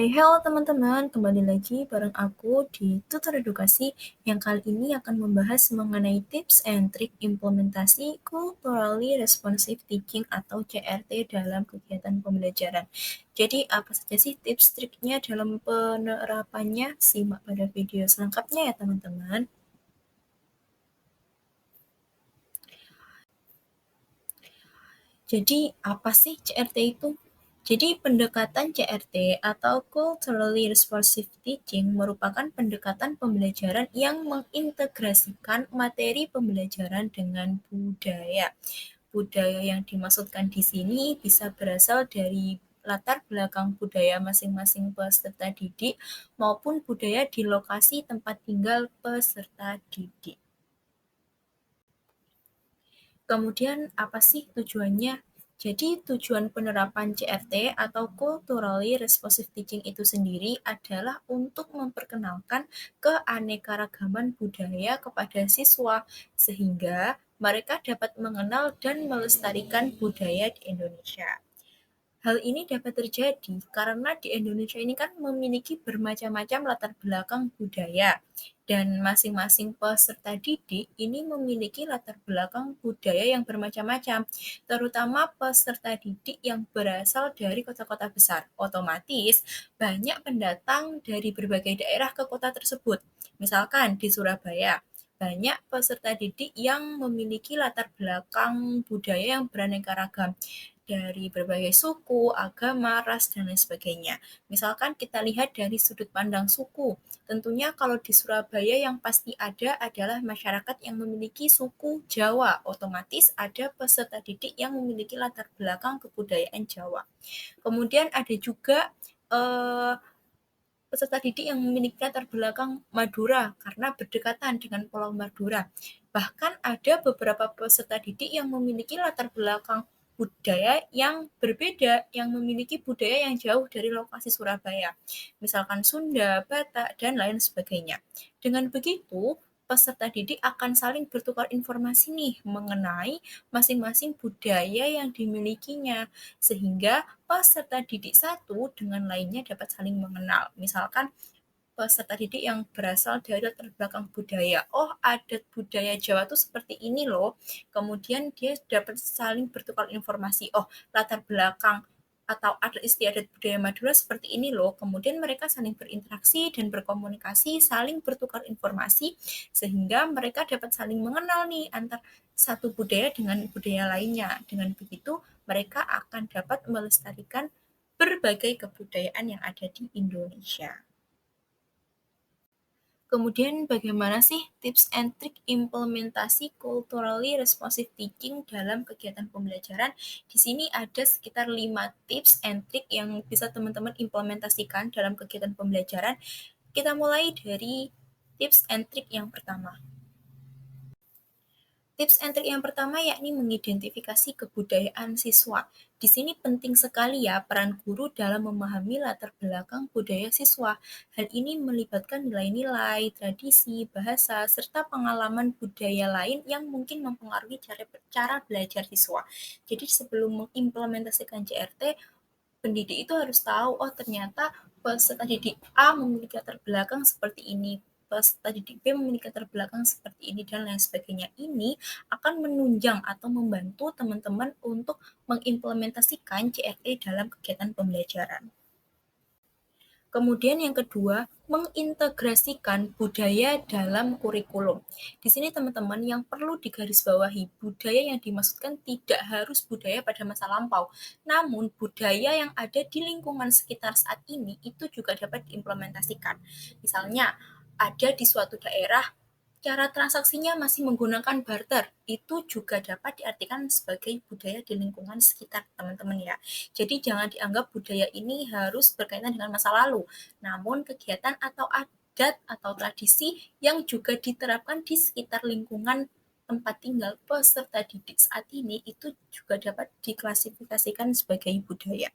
Halo teman-teman, kembali lagi bareng aku di Tutor Edukasi yang kali ini akan membahas mengenai tips and trick implementasi Culturally Responsive Teaching atau CRT dalam kegiatan pembelajaran. Jadi apa saja sih tips triknya dalam penerapannya? Simak pada video selengkapnya ya teman-teman. Jadi apa sih CRT itu? Jadi pendekatan CRT atau Culturally Responsive Teaching merupakan pendekatan pembelajaran yang mengintegrasikan materi pembelajaran dengan budaya. Budaya yang dimaksudkan di sini bisa berasal dari latar belakang budaya masing-masing peserta didik maupun budaya di lokasi tempat tinggal peserta didik. Kemudian apa sih tujuannya? Jadi tujuan penerapan CRT atau Culturally Responsive Teaching itu sendiri adalah untuk memperkenalkan keanekaragaman budaya kepada siswa sehingga mereka dapat mengenal dan melestarikan budaya di Indonesia. Hal ini dapat terjadi karena di Indonesia ini kan memiliki bermacam-macam latar belakang budaya dan masing-masing peserta didik ini memiliki latar belakang budaya yang bermacam-macam, terutama peserta didik yang berasal dari kota-kota besar. Otomatis banyak pendatang dari berbagai daerah ke kota tersebut. Misalkan di Surabaya, banyak peserta didik yang memiliki latar belakang budaya yang beraneka ragam dari berbagai suku, agama, ras, dan lain sebagainya. Misalkan kita lihat dari sudut pandang suku, tentunya kalau di Surabaya yang pasti ada adalah masyarakat yang memiliki suku Jawa, otomatis ada peserta didik yang memiliki latar belakang kebudayaan Jawa. Kemudian ada juga eh, peserta didik yang memiliki latar belakang Madura karena berdekatan dengan Pulau Madura. Bahkan ada beberapa peserta didik yang memiliki latar belakang budaya yang berbeda, yang memiliki budaya yang jauh dari lokasi Surabaya. Misalkan Sunda, Batak, dan lain sebagainya. Dengan begitu, peserta didik akan saling bertukar informasi nih mengenai masing-masing budaya yang dimilikinya sehingga peserta didik satu dengan lainnya dapat saling mengenal. Misalkan peserta didik yang berasal dari latar belakang budaya. Oh, adat budaya Jawa tuh seperti ini loh. Kemudian dia dapat saling bertukar informasi. Oh, latar belakang atau adat istiadat budaya Madura seperti ini loh. Kemudian mereka saling berinteraksi dan berkomunikasi, saling bertukar informasi sehingga mereka dapat saling mengenal nih antar satu budaya dengan budaya lainnya. Dengan begitu, mereka akan dapat melestarikan berbagai kebudayaan yang ada di Indonesia. Kemudian bagaimana sih tips and trick implementasi culturally responsive teaching dalam kegiatan pembelajaran? Di sini ada sekitar 5 tips and trick yang bisa teman-teman implementasikan dalam kegiatan pembelajaran. Kita mulai dari tips and trick yang pertama. Tips and trik yang pertama yakni mengidentifikasi kebudayaan siswa. Di sini penting sekali ya peran guru dalam memahami latar belakang budaya siswa. Hal ini melibatkan nilai-nilai, tradisi, bahasa, serta pengalaman budaya lain yang mungkin mempengaruhi cara belajar siswa. Jadi sebelum mengimplementasikan CRT, pendidik itu harus tahu, oh ternyata peserta didik A memiliki latar belakang seperti ini, peserta didik B memiliki latar belakang seperti ini, dan lain sebagainya. Ini akan menunjang atau membantu teman-teman untuk mengimplementasikan CRT dalam kegiatan pembelajaran. Kemudian yang kedua, mengintegrasikan budaya dalam kurikulum. Di sini teman-teman yang perlu digarisbawahi, budaya yang dimaksudkan tidak harus budaya pada masa lampau, namun budaya yang ada di lingkungan sekitar saat ini itu juga dapat diimplementasikan. Misalnya, ada di suatu daerah cara transaksinya masih menggunakan barter, itu juga dapat diartikan sebagai budaya di lingkungan sekitar teman-teman ya. Jadi jangan dianggap budaya ini harus berkaitan dengan masa lalu, namun kegiatan atau adat atau tradisi yang juga diterapkan di sekitar lingkungan tempat tinggal peserta didik saat ini itu juga dapat diklasifikasikan sebagai budaya.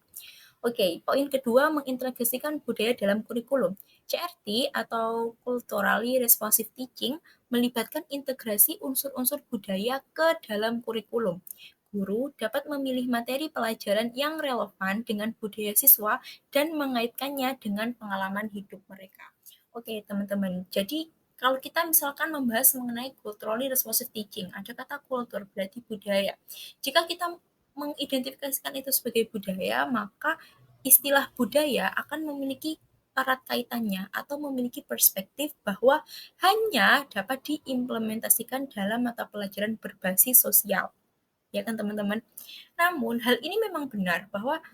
Oke, poin kedua mengintegrasikan budaya dalam kurikulum. CRT atau Culturally Responsive Teaching melibatkan integrasi unsur-unsur budaya ke dalam kurikulum. guru dapat memilih materi pelajaran yang relevan dengan budaya siswa dan mengaitkannya dengan pengalaman hidup mereka. Oke, teman-teman. Jadi, kalau kita misalkan membahas mengenai culturally responsive teaching, ada kata kultur, berarti budaya. Jika kita mengidentifikasikan itu sebagai budaya, maka istilah budaya akan memiliki erat kaitannya atau memiliki perspektif bahwa hanya dapat diimplementasikan dalam mata pelajaran berbasis sosial. Ya kan teman-teman? Namun hal ini memang benar bahwa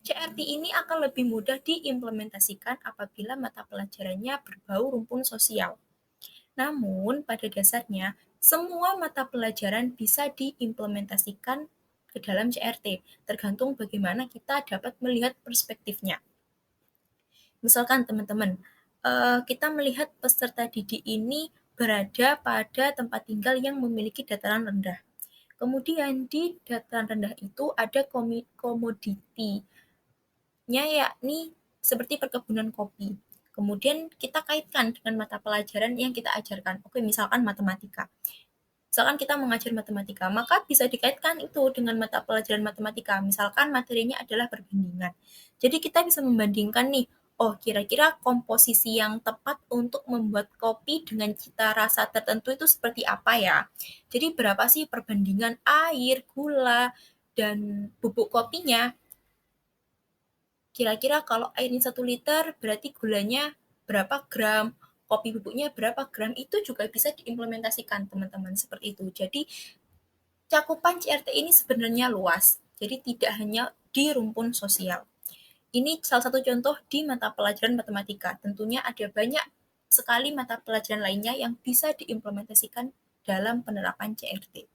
CRT ini akan lebih mudah diimplementasikan apabila mata pelajarannya berbau rumpun sosial. Namun pada dasarnya semua mata pelajaran bisa diimplementasikan ke dalam CRT, tergantung bagaimana kita dapat melihat perspektifnya. Misalkan teman-teman, kita melihat peserta didik ini berada pada tempat tinggal yang memiliki dataran rendah. Kemudian di dataran rendah itu ada komoditinya, yakni seperti perkebunan kopi. Kemudian kita kaitkan dengan mata pelajaran yang kita ajarkan. Oke, misalkan matematika. Misalkan kita mengajar matematika, maka bisa dikaitkan itu dengan mata pelajaran matematika. Misalkan materinya adalah perbandingan. Jadi kita bisa membandingkan nih, oh kira-kira komposisi yang tepat untuk membuat kopi dengan cita rasa tertentu itu seperti apa ya. Jadi berapa sih perbandingan air, gula, dan bubuk kopinya. Kira-kira kalau airnya 1 liter, berarti gulanya berapa gram, kopi bubuknya berapa gram, itu juga bisa diimplementasikan teman-teman seperti itu. Jadi cakupan CRT ini sebenarnya luas, jadi tidak hanya di rumpun sosial. Ini salah satu contoh di mata pelajaran matematika. Tentunya ada banyak sekali mata pelajaran lainnya yang bisa diimplementasikan dalam penerapan CRT.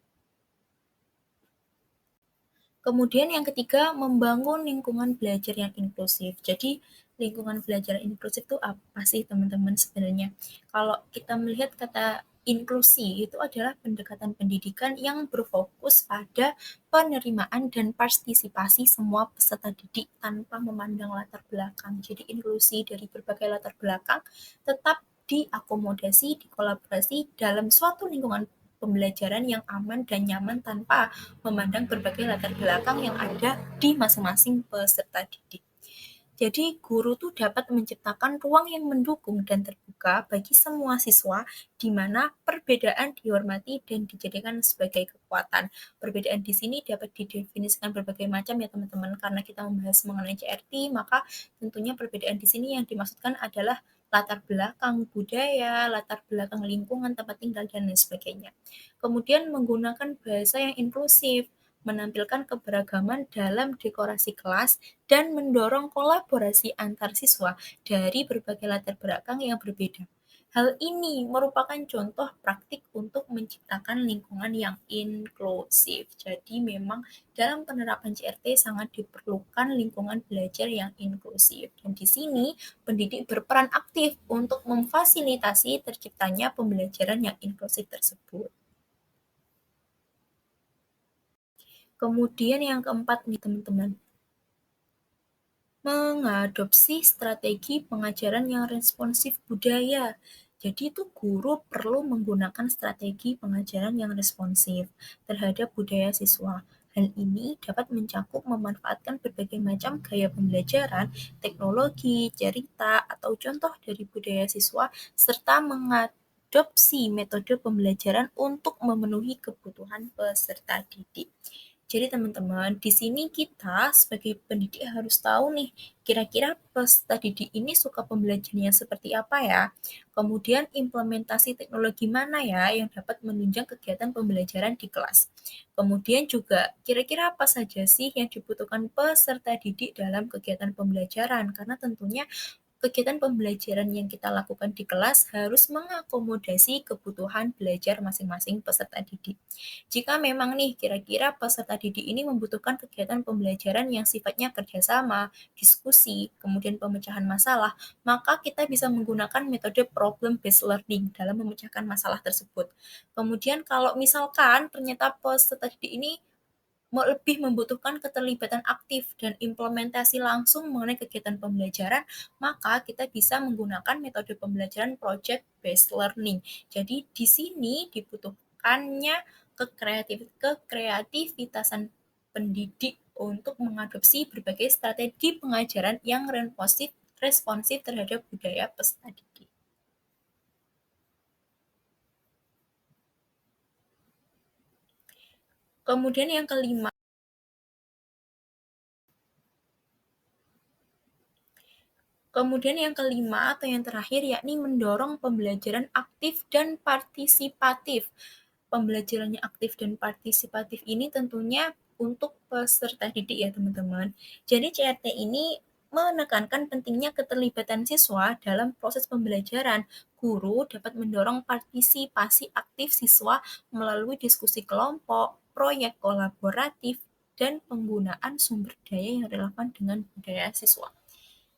Kemudian yang ketiga, membangun lingkungan belajar yang inklusif. Jadi, lingkungan belajar inklusif itu apa sih teman-teman sebenarnya? Kalau kita melihat kata inklusi, itu adalah pendekatan pendidikan yang berfokus pada penerimaan dan partisipasi semua peserta didik tanpa memandang latar belakang. Jadi, inklusi dari berbagai latar belakang tetap diakomodasi, dikolaborasi dalam suatu lingkungan pembelajaran yang aman dan nyaman tanpa memandang berbagai latar belakang yang ada di masing-masing peserta didik. Jadi, guru tuh dapat menciptakan ruang yang mendukung dan terbuka bagi semua siswa, di mana perbedaan dihormati dan dijadikan sebagai kekuatan. Perbedaan di sini dapat didefinisikan berbagai macam ya teman-teman, karena kita membahas mengenai CRT, maka tentunya perbedaan di sini yang dimaksudkan adalah latar belakang budaya, latar belakang lingkungan tempat tinggal, dan lain sebagainya. Kemudian menggunakan bahasa yang inklusif, menampilkan keberagaman dalam dekorasi kelas, dan mendorong kolaborasi antar siswa dari berbagai latar belakang yang berbeda. Hal ini merupakan contoh praktik untuk menciptakan lingkungan yang inklusif. Jadi memang dalam penerapan CRT sangat diperlukan lingkungan belajar yang inklusif. Dan di sini pendidik berperan aktif untuk memfasilitasi terciptanya pembelajaran yang inklusif tersebut. Kemudian yang keempat nih teman-teman, mengadopsi strategi pengajaran yang responsif budaya. Jadi itu guru perlu menggunakan strategi pengajaran yang responsif terhadap budaya siswa. Hal ini dapat mencakup memanfaatkan berbagai macam gaya pembelajaran, teknologi, cerita, atau contoh dari budaya siswa, serta mengadopsi metode pembelajaran untuk memenuhi kebutuhan peserta didik. Jadi teman-teman, di sini kita sebagai pendidik harus tahu nih, kira-kira peserta didik ini suka pembelajarannya seperti apa ya? Kemudian implementasi teknologi mana ya yang dapat menunjang kegiatan pembelajaran di kelas? Kemudian juga kira-kira apa saja sih yang dibutuhkan peserta didik dalam kegiatan pembelajaran? Karena tentunya kegiatan pembelajaran yang kita lakukan di kelas harus mengakomodasi kebutuhan belajar masing-masing peserta didik. Jika memang nih kira-kira peserta didik ini membutuhkan kegiatan pembelajaran yang sifatnya kerjasama, diskusi, kemudian pemecahan masalah, maka kita bisa menggunakan metode problem based learning dalam memecahkan masalah tersebut. Kemudian kalau misalkan ternyata peserta didik ini lebih membutuhkan keterlibatan aktif dan implementasi langsung mengenai kegiatan pembelajaran, maka kita bisa menggunakan metode pembelajaran project based learning. Jadi di sini dibutuhkannya kekreativitasan pendidik untuk mengadopsi berbagai strategi pengajaran yang responsif terhadap budaya peserta didik. Kemudian yang kelima, atau yang terakhir yakni mendorong pembelajaran aktif dan partisipatif. Pembelajarannya aktif dan partisipatif ini tentunya untuk peserta didik ya teman-teman. Jadi CRT ini menekankan pentingnya keterlibatan siswa dalam proses pembelajaran. Guru dapat mendorong partisipasi aktif siswa melalui diskusi kelompok, proyek kolaboratif, dan penggunaan sumber daya yang relevan dengan budaya siswa.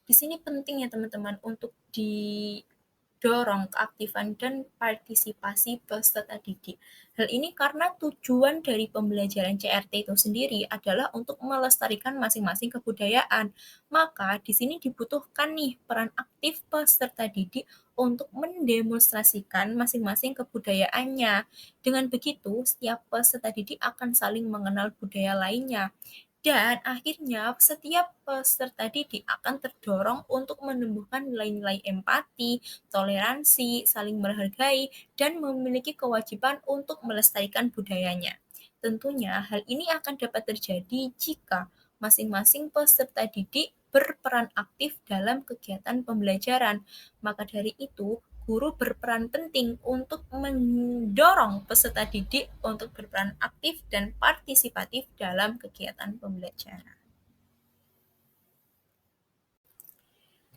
Di sini penting ya teman-teman untuk didorong keaktifan dan partisipasi peserta didik. Hal ini karena tujuan dari pembelajaran CRT itu sendiri adalah untuk melestarikan masing-masing kebudayaan. Maka di sini dibutuhkan nih peran aktif peserta didik untuk mendemonstrasikan masing-masing kebudayaannya. Dengan begitu, setiap peserta didik akan saling mengenal budaya lainnya. Dan akhirnya setiap peserta didik akan terdorong untuk menumbuhkan nilai-nilai empati, toleransi, saling menghargai, dan memiliki kewajiban untuk melestarikan budayanya. Tentunya hal ini akan dapat terjadi jika masing-masing peserta didik berperan aktif dalam kegiatan pembelajaran. Maka dari itu, guru berperan penting untuk mendorong peserta didik untuk berperan aktif dan partisipatif dalam kegiatan pembelajaran.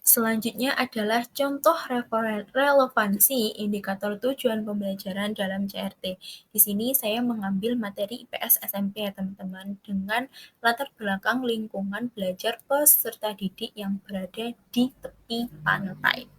Selanjutnya adalah contoh relevansi indikator tujuan pembelajaran dalam CRT. Di sini saya mengambil materi IPS SMP ya teman-teman, dengan latar belakang lingkungan belajar peserta didik yang berada di tepi pantai.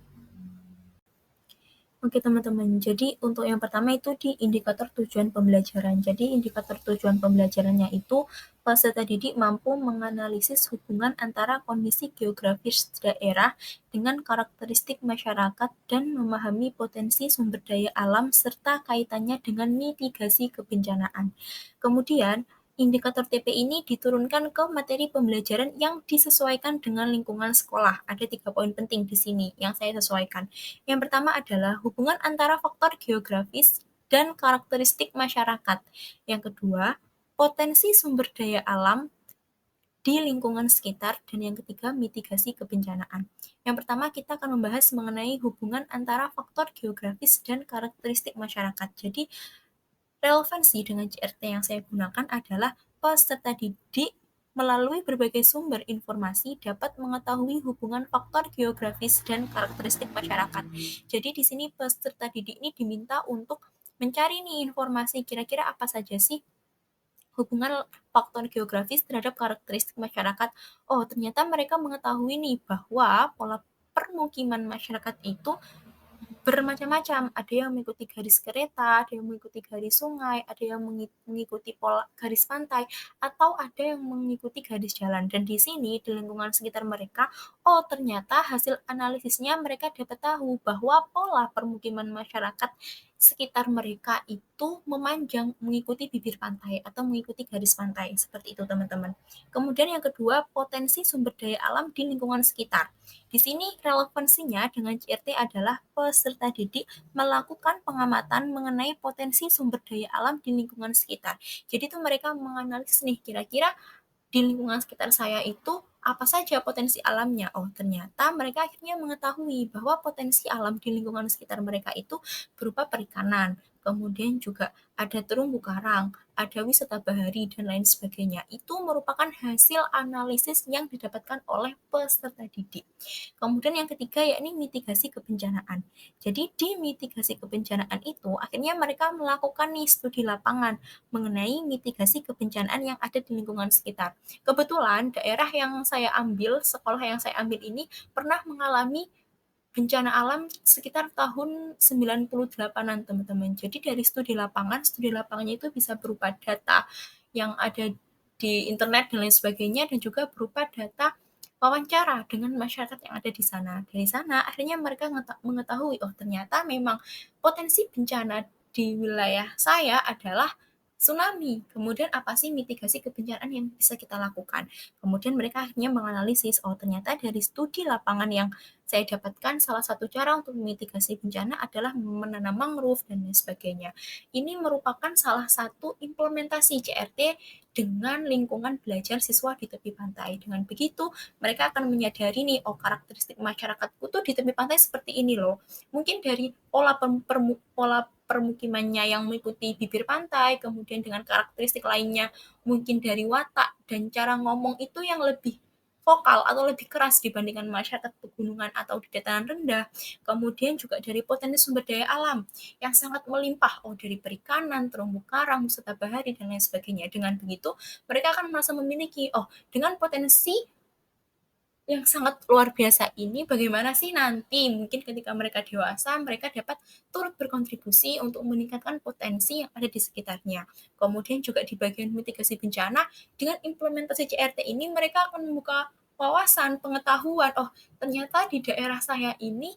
Oke teman-teman, jadi untuk yang pertama itu di indikator tujuan pembelajaran. Jadi indikator tujuan pembelajarannya itu peserta didik mampu menganalisis hubungan antara kondisi geografis daerah dengan karakteristik masyarakat dan memahami potensi sumber daya alam serta kaitannya dengan mitigasi kebencanaan. Kemudian, indikator TP ini diturunkan ke materi pembelajaran yang disesuaikan dengan lingkungan sekolah. Ada 3 poin penting di sini yang saya sesuaikan. Yang pertama adalah hubungan antara faktor geografis dan karakteristik masyarakat. Yang kedua, potensi sumber daya alam di lingkungan sekitar, dan yang ketiga, mitigasi kebencanaan. Yang pertama, kita akan membahas mengenai hubungan antara faktor geografis dan karakteristik masyarakat. Jadi, relevansi dengan CRT yang saya gunakan adalah peserta didik melalui berbagai sumber informasi dapat mengetahui hubungan faktor geografis dan karakteristik masyarakat. Jadi di sini peserta didik ini diminta untuk mencari nih informasi kira-kira apa saja sih hubungan faktor geografis terhadap karakteristik masyarakat. Oh, ternyata mereka mengetahui nih bahwa pola permukiman masyarakat itu bermacam-macam. Ada yang mengikuti garis kereta, ada yang mengikuti garis sungai, ada yang mengikuti pola garis pantai, atau ada yang mengikuti garis jalan. Dan di sini, di lingkungan sekitar mereka, oh ternyata hasil analisisnya mereka dapat tahu bahwa pola permukiman masyarakat sekitar mereka itu memanjang mengikuti bibir pantai atau mengikuti garis pantai. Seperti itu teman-teman. Kemudian yang kedua, potensi sumber daya alam di lingkungan sekitar. Di sini relevansinya dengan CRT adalah peserta didik melakukan pengamatan mengenai potensi sumber daya alam di lingkungan sekitar. Jadi itu mereka menganalisis nih kira-kira di lingkungan sekitar saya itu apa saja potensi alamnya. Oh, ternyata mereka akhirnya mengetahui bahwa potensi alam di lingkungan sekitar mereka itu berupa perikanan, kemudian juga ada terumbu karang, ada wisata bahari, dan lain sebagainya. Itu merupakan hasil analisis yang didapatkan oleh peserta didik. Kemudian yang ketiga yakni mitigasi kebencanaan. Jadi di mitigasi kebencanaan itu akhirnya mereka melakukan nih studi lapangan mengenai mitigasi kebencanaan yang ada di lingkungan sekitar. Kebetulan daerah yang saya ambil, sekolah yang saya ambil ini pernah mengalami bencana alam sekitar tahun 98-an teman-teman. Jadi dari studi lapangannya itu bisa berupa data yang ada di internet dan lain sebagainya, dan juga berupa data wawancara dengan masyarakat yang ada di sana. Dari sana akhirnya mereka mengetahui, oh ternyata memang potensi bencana di wilayah saya adalah tsunami. Kemudian apa sih mitigasi kebencanaan yang bisa kita lakukan? Kemudian mereka akhirnya menganalisis, oh ternyata dari studi lapangan yang saya dapatkan salah satu cara untuk memitigasi bencana adalah menanam mangrove dan lain sebagainya. Ini merupakan salah satu implementasi CRT dengan lingkungan belajar siswa di tepi pantai. Dengan begitu, mereka akan menyadari nih, oh karakteristik masyarakatku tuh di tepi pantai seperti ini loh. Mungkin dari pola permukimannya yang mengikuti bibir pantai, kemudian dengan karakteristik lainnya mungkin dari watak dan cara ngomong itu yang lebih vokal atau lebih keras dibandingkan masyarakat pegunungan atau di dataran rendah. Kemudian juga dari potensi sumber daya alam yang sangat melimpah, oh dari perikanan, terumbu karang, wisata bahari, dan lain sebagainya. Dengan begitu, mereka akan merasa memiliki, oh dengan potensi yang sangat luar biasa ini bagaimana sih nanti mungkin ketika mereka dewasa mereka dapat turut berkontribusi untuk meningkatkan potensi yang ada di sekitarnya. Kemudian juga di bagian mitigasi bencana dengan implementasi CRT ini mereka akan membuka wawasan, pengetahuan, oh ternyata di daerah saya ini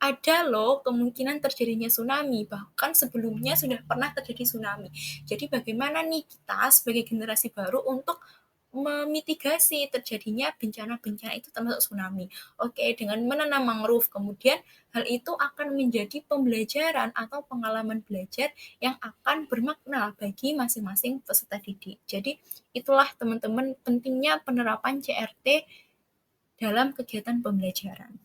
ada loh kemungkinan terjadinya tsunami, bahkan sebelumnya sudah pernah terjadi tsunami. Jadi bagaimana nih kita sebagai generasi baru untuk memitigasi terjadinya bencana-bencana itu termasuk tsunami. Oke, dengan menanam mangrove, kemudian hal itu akan menjadi pembelajaran atau pengalaman belajar yang akan bermakna bagi masing-masing peserta didik. Jadi, itulah teman-teman pentingnya penerapan CRT dalam kegiatan pembelajaran.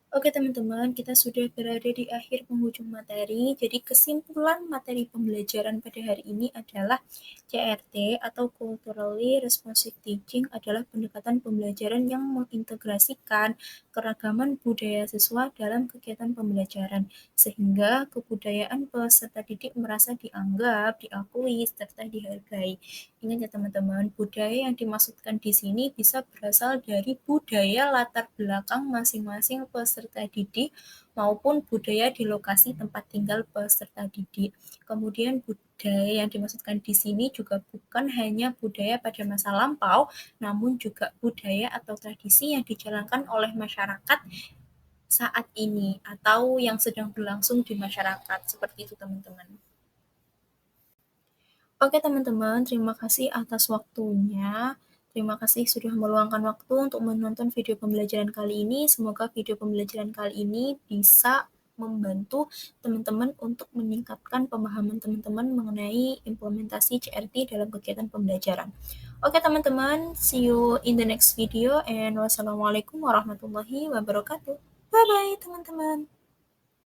Oke teman-teman, kita sudah berada di akhir penghujung materi. Jadi kesimpulan materi pembelajaran pada hari ini adalah CRT atau Culturally Responsive Teaching adalah pendekatan pembelajaran yang mengintegrasikan keragaman budaya siswa dalam kegiatan pembelajaran, sehingga kebudayaan peserta didik merasa dianggap, diakui, serta dihargai. Ingat ya teman-teman, budaya yang dimaksudkan di sini bisa berasal dari budaya latar belakang masing-masing peserta didik maupun budaya di lokasi tempat tinggal peserta didik. Kemudian budaya yang dimaksudkan di sini juga bukan hanya budaya pada masa lampau, namun juga budaya atau tradisi yang dijalankan oleh masyarakat saat ini atau yang sedang berlangsung di masyarakat. Seperti itu teman-teman. Oke teman-teman, terima kasih atas waktunya. Terima kasih sudah meluangkan waktu untuk menonton video pembelajaran kali ini. Semoga video pembelajaran kali ini bisa membantu teman-teman untuk meningkatkan pemahaman teman-teman mengenai implementasi CRT dalam kegiatan pembelajaran. Oke teman-teman, see you in the next video and wassalamualaikum warahmatullahi wabarakatuh. Bye-bye teman-teman.